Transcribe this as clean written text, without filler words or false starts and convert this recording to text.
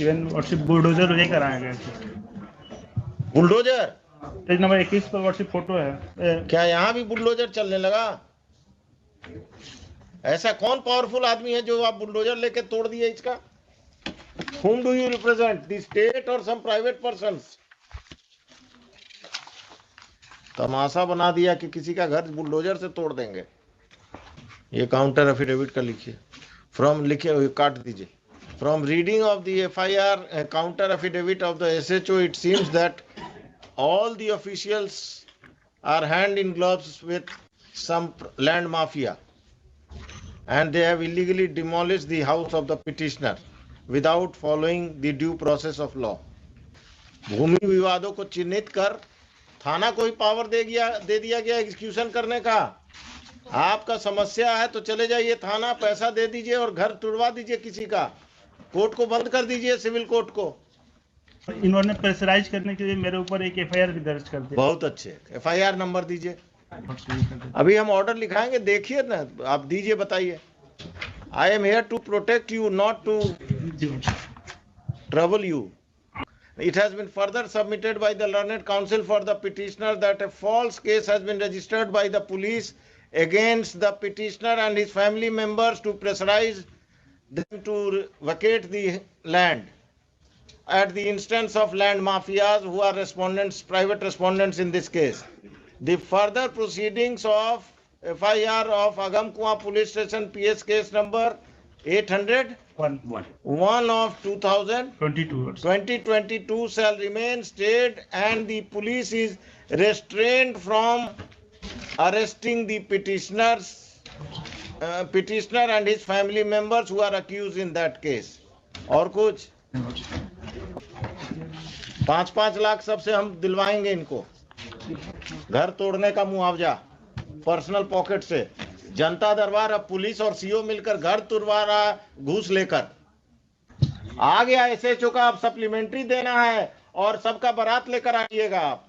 Even WhatsApp bulldozer लेकर आया गया। बुलडोजर पेज नंबर 21 पर व्हाट्सएप फोटो है। क्या यहाँ भी बुलडोजर चलने लगा? ऐसा कौन पावरफुल आदमी है जो आप बुलडोजर लेके तोड़ दिए इसका? Whom do you represent? The state or some private persons? तमाशा बना दिया कि किसी का घर बुलडोजर से तोड़ देंगे। ये काउंटर एफिडेविट का लिखिए। फ्रॉम लिखिए, काट दीजिए। From reading of the FIR counter affidavit of the SHO, it seems that all the officials are hand in gloves with some land mafia, and they have illegally demolished the house of the petitioner without following the due process of law. भूमि विवादों को चिन्हित कर थाना को ही power दे दिया गया execution करने का। आपका समस्या है तो चले जाइए थाना, पैसा दे दीजिए और घर तुड़वा दीजिए किसी का। कोर्ट को बंद कर दीजिए, सिविल कोर्ट को। इन्होंने प्रेशराइज करने के लिए मेरे ऊपर एक एफआईआर भी दर्ज कर दी। बहुत अच्छे, एफआईआर नंबर दीजिए। अभी हम ऑर्डर लिखाएंगे, देखिए ना, आप दीजिए, बताइए। I am here to protect you, not to trouble you. It has been further submitted by the learned counsel for the petitioner that a false case has been registered by the police against the petitioner and his family members to pressurize them to vacate the land at the instance of land mafias who are respondents, private respondents in this case. The further proceedings of FIR of Agamkuwa Police Station PS case number 801 of 2022 shall remain stayed, and the police is restrained from arresting the petitioner and his family members who are accused in that case. और कुछ 5-5 लाख सबसे हम दिलवाएंगे इनको, घर तोड़ने का मुआवजा personal pocket से। जनता दरबार अब पुलिस और सीओ मिलकर घर तुड़वा रहा घूस लेकर। आ गया एसएचओ का अब सप्लीमेंट्री देना है और सबका बारात लेकर आइएगा आप।